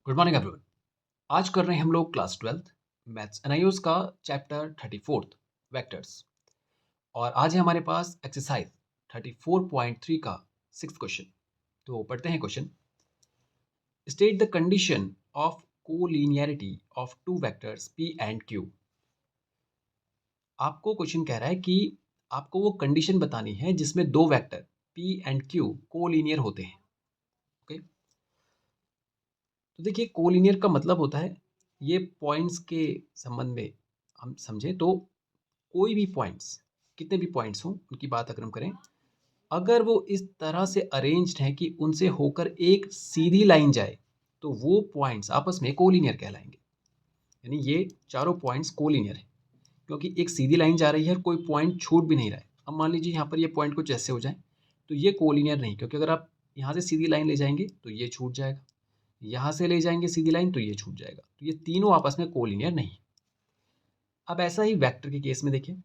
Good morning everyone. आज कर रहे हैं हम लोग क्लास 12th मैथ्स एनआईओस का चैप्टर 34 वेक्टर्स। और आज है हमारे पास एक्सरसाइज 34.3 का 6th क्वेश्चन। तो पढ़ते हैं question. State the condition of collinearity of two vectors P and Q. आपको क्वेश्चन कह रहा है कि आपको वो कंडीशन बतानी है जिसमें दो vector P and Q collinear होते हैं। ओके, तो देखिए कोलिनियर का मतलब होता है, ये पॉइंट्स के संबंध में हम समझें तो कोई भी पॉइंट्स, कितने भी पॉइंट्स हों उनकी बात अगर हम करें, अगर वो इस तरह से अरेंज्ड हैं कि उनसे होकर एक सीधी लाइन जाए तो वो पॉइंट्स आपस में कोलिनियर कहलाएंगे। यानी ये चारों पॉइंट्स कोलिनियर हैं क्योंकि एक सीधी लाइन जा रही है और कोई पॉइंट छूट भी नहीं रहा है। अब मान लीजिए यहाँ पर ये पॉइंट कुछ ऐसे हो जाए तो ये कोलिनियर नहीं, क्योंकि अगर आप यहाँ से सीधी लाइन ले जाएंगे तो ये छूट जाएगा, यहाँ से ले जाएंगे सीधी लाइन तो ये छूट जाएगा, तो ये तीनों आपस में कोलिनियर नहीं। अब ऐसा ही वेक्टर के केस में देखिए,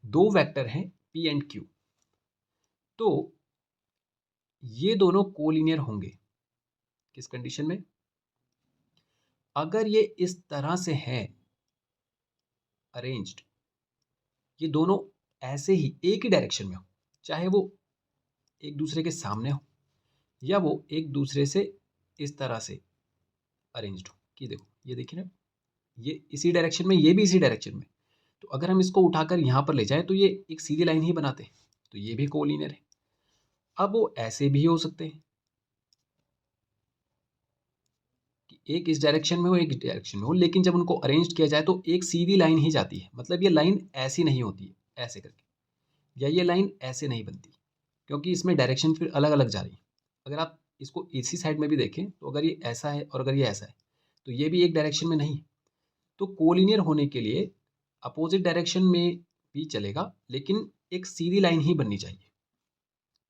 दो वेक्टर हैं पी एंड क्यू, तो ये दोनों कोलिनियर होंगे किस कंडीशन में? अगर ये इस तरह से हैं अरेंज्ड, ये दोनों ऐसे ही एक ही डायरेक्शन में हो, चाहे वो एक दूसरे के सामने हो या वो एक दूसरे से इस तरह से अरेंज्ड हो कि देखो ये देखिए ना, ये इसी डायरेक्शन में, ये भी इसी डायरेक्शन में, तो अगर हम इसको उठाकर यहाँ पर ले जाएं तो ये एक सीधी लाइन ही बनाते हैं, तो ये भी कोलिनियर है। अब वो ऐसे भी हो सकते हैं कि एक इस डायरेक्शन में हो एक इस डायरेक्शन में हो, लेकिन जब उनको अरेंज किया जाए तो एक सीधी लाइन ही जाती है। मतलब ये लाइन ऐसी नहीं होती है ऐसे करके, या ये लाइन ऐसे नहीं बनती, क्योंकि इसमें डायरेक्शन फिर अलग अलग जा रही है। अगर आप इसको इसी साइड में भी देखें तो अगर ये ऐसा है और अगर ये ऐसा है तो ये भी एक डायरेक्शन में नहीं है। तो कोलिनियर होने के लिए अपोजिट डायरेक्शन में भी चलेगा, लेकिन एक सीधी लाइन ही बननी चाहिए।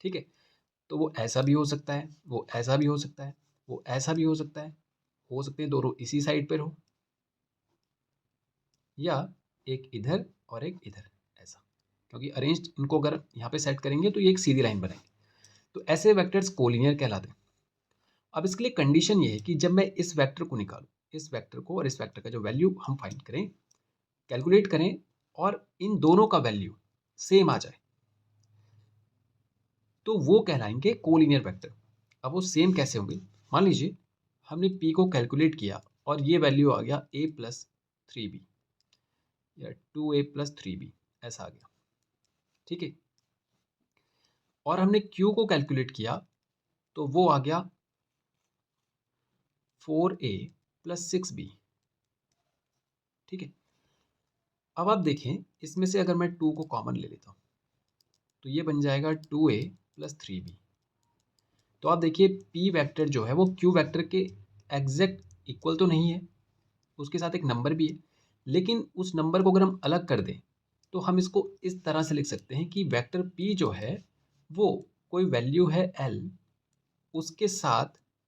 ठीक है, तो वो ऐसा भी हो सकता है, वो ऐसा भी हो सकता है, वो ऐसा भी हो सकते हैं दोनों इसी साइड पर हो, या एक इधर और एक इधर, ऐसा, क्योंकि अरेंज्ड इनको अगर यहाँ पे सेट करेंगे तो ये एक सीधी लाइन बनाएंगे। तो ऐसे वेक्टर्स कोलिनियर कहलाते हैं। अब इसके लिए कंडीशन ये है कि जब मैं इस वेक्टर को निकालूं, इस वेक्टर को और इस वेक्टर का जो वैल्यू हम फाइंड करें, कैलकुलेट करें, और इन दोनों का वैल्यू सेम आ जाए तो वो कहलाएंगे कोलिनियर वेक्टर। अब वो सेम कैसे होंगे? मान लीजिए हमने p को कैलकुलेट किया और ये वैल्यू आ गया a+3b या 2a+3b, ऐसा आ गया। ठीक है, और हमने q को कैलकुलेट किया तो वो आ गया 4a+6b। ठीक है, अब आप देखें इसमें से अगर मैं 2 को कॉमन ले लेता हूँ तो ये बन जाएगा 2a+3b। तो आप देखिए p वेक्टर जो है वो q वेक्टर के एग्जैक्ट इक्वल तो नहीं है, उसके साथ एक नंबर भी है, लेकिन उस नंबर को अगर हम अलग कर दें तो हम इसको इस तरह से लिख सकते हैं कि वेक्टर p जो है वो कोई वैल्यू है l, उसके साथ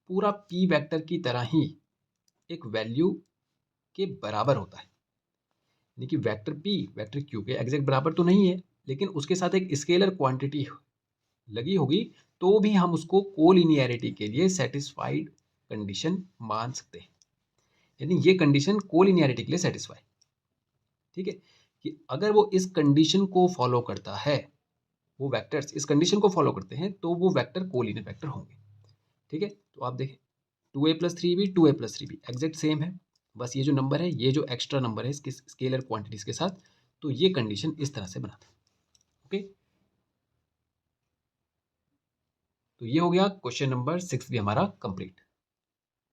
पूरा p वेक्टर की तरह ही एक वैल्यू के बराबर होता है। यानी कि वेक्टर p वेक्टर q के एग्जैक्ट बराबर तो नहीं है, लेकिन उसके साथ एक स्केलर क्वांटिटी लगी होगी, तो भी हम उसको कोलिनियरिटी के लिए सेटिस्फाइड कंडीशन मान सकते हैं। यानी ये कंडीशन कोलिनियरिटी के लिए सेटिस्फाई। ठीक है, कि अगर वो इस कंडीशन को फॉलो करता है, वो वेक्टर्स इस कंडीशन को फॉलो करते हैं तो वो वेक्टर कोलिनियर वेक्टर होंगे। ठीक है, तो आप देखें 2a+3b 2a+3b एग्जैक्ट सेम है, बस ये जो नंबर है, ये जो एक्स्ट्रा नंबर है इसके स्केलर क्वांटिटीज के साथ, तो ये कंडीशन इस तरह से बनाता है। ओके, तो ये हो गया क्वेश्चन नंबर 6 भी हमारा कंप्लीट।